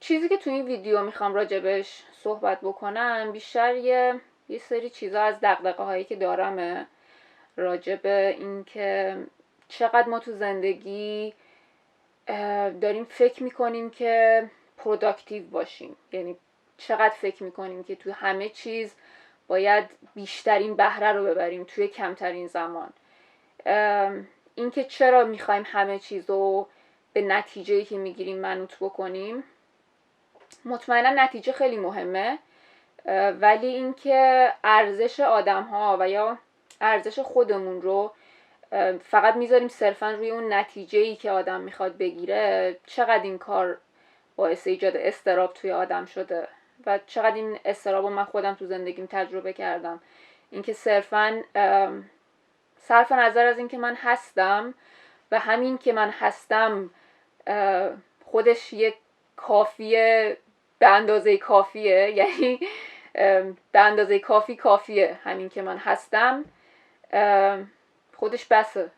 چیزی که تو این ویدیو میخوام راجبش صحبت بکنم بیشتر یه سری چیزا از دغدغه هایی که دارمه راجب این که چقدر ما تو زندگی داریم فکر میکنیم که پروداکتیو باشیم، یعنی چقدر فکر میکنیم که تو همه چیز باید بیشترین بهره رو ببریم توی کمترین زمان. این که چرا میخوایم همه چیز رو به نتیجه‌ای که میگیریم منوط بکنیم. مطمئنا نتیجه خیلی مهمه، ولی اینکه ارزش آدم‌ها و یا ارزش خودمون رو فقط میذاریم صرفا روی اون نتیجه‌ای که آدم میخواد بگیره، چقدر این کار باعث ایجاد اضطراب توی آدم شده و چقدر این اضطراب رو من خودم تو زندگیم تجربه کردم. اینکه صرفا صرف نظر از اینکه من هستم و همین که من هستم خودش یک کافیه، به اندازه کافیه، یعنی به اندازه کافیه همین که من هستم خودش بسه.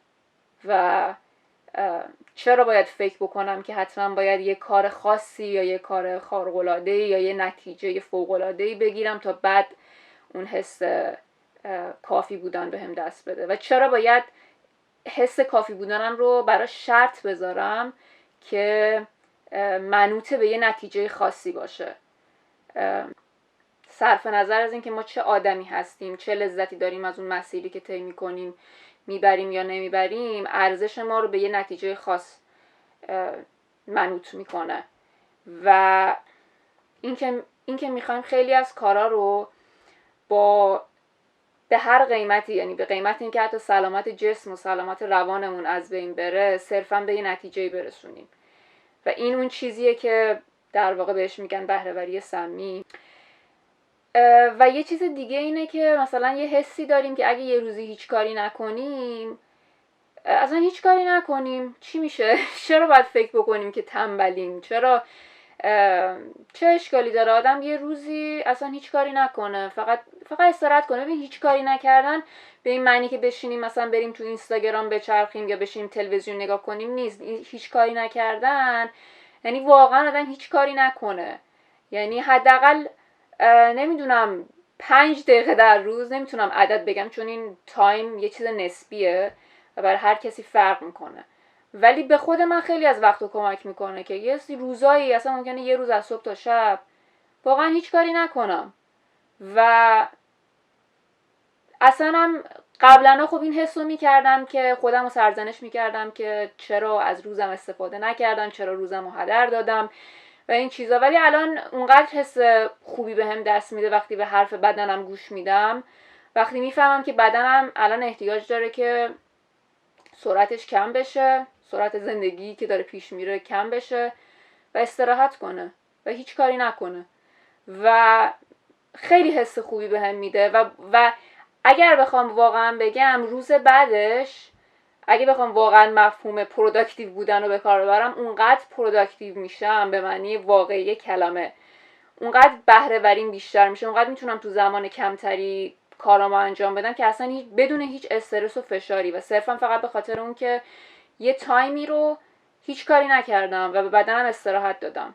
و چرا باید فکر بکنم که حتما باید یه کار خاصی یا یه کار خارق‌العاده‌ای یا یه نتیجه فوق‌العاده‌ای بگیرم تا بعد اون حس کافی بودن بهم دست بده، و چرا باید حس کافی بودنم رو برای شرط بذارم که منوط به یه نتیجه خاصی باشه. صرف نظر از این که ما چه آدمی هستیم، چه لذتی داریم از اون مسیری که طی می‌کنیم، میبریم یا نمیبریم، ارزش ما رو به یه نتیجه خاص منوط میکنه. و اینکه میخوایم خیلی از کارا رو به هر قیمتی، یعنی به قیمت اینکه حتی سلامت جسم و سلامت روانمون از بین بره، صرفا به یه نتیجه برسونیم. و این اون چیزیه که در واقع بهش میگن بهره‌وری سمی. و یه چیز دیگه اینه که مثلا یه حسی داریم که اگه یه روزی هیچ کاری نکنیم، اصلا هیچ کاری نکنیم چی میشه؟ چرا باید فکر بکنیم که تنبلیم؟ چرا چه اشکالی داره آدم یه روزی اصلا هیچ کاری نکنه، فقط استراحت کنه؟ ببین هیچ کاری نکردن به این معنی که بشینیم مثلا بریم تو اینستاگرام بچرخیم یا بشینیم تلویزیون نگاه کنیم نیست. هیچ کاری نکردن یعنی واقعا آدم هیچ کاری نکنه، یعنی حداقل نمیدونم 5 دقیقه در روز، نمیتونم عدد بگم چون این تایم یه چیز نسبیه و برای هر کسی فرق میکنه، ولی به خود من خیلی از وقتو کمک میکنه که یه روزایی اصلا ممکنه یه روز از صبح تا شب واقعا هیچ کاری نکنم. و اصلا هم قبلا خب این حسو میکردم که خودم رو سرزنش میکردم که چرا از روزم استفاده نکردم، چرا روزم رو هدر دادم و این چیزا، ولی الان اونقدر حس خوبی بهم دست میده وقتی به حرف بدنم گوش میدم، وقتی میفهمم که بدنم الان احتیاج داره که سرعتش کم بشه، سرعت زندگی که داره پیش میره کم بشه و استراحت کنه و هیچ کاری نکنه. و خیلی حس خوبی بهم میده و اگر بخوام واقعا بگم روز بعدش، اگه بخوام واقعا مفهوم پروداکتیو بودن رو به کار ببرم، اونقدر پروداکتیو میشم به معنی واقعی کلمه، اونقدر بهره وریم بیشتر میشه، اونقدر میتونم تو زمان کمتری کارامو انجام بدم که اصلا بدون هیچ استرس و فشاری و صرفا فقط به خاطر اون که یه تایمی رو هیچ کاری نکردم و به بدنم استراحت دادم.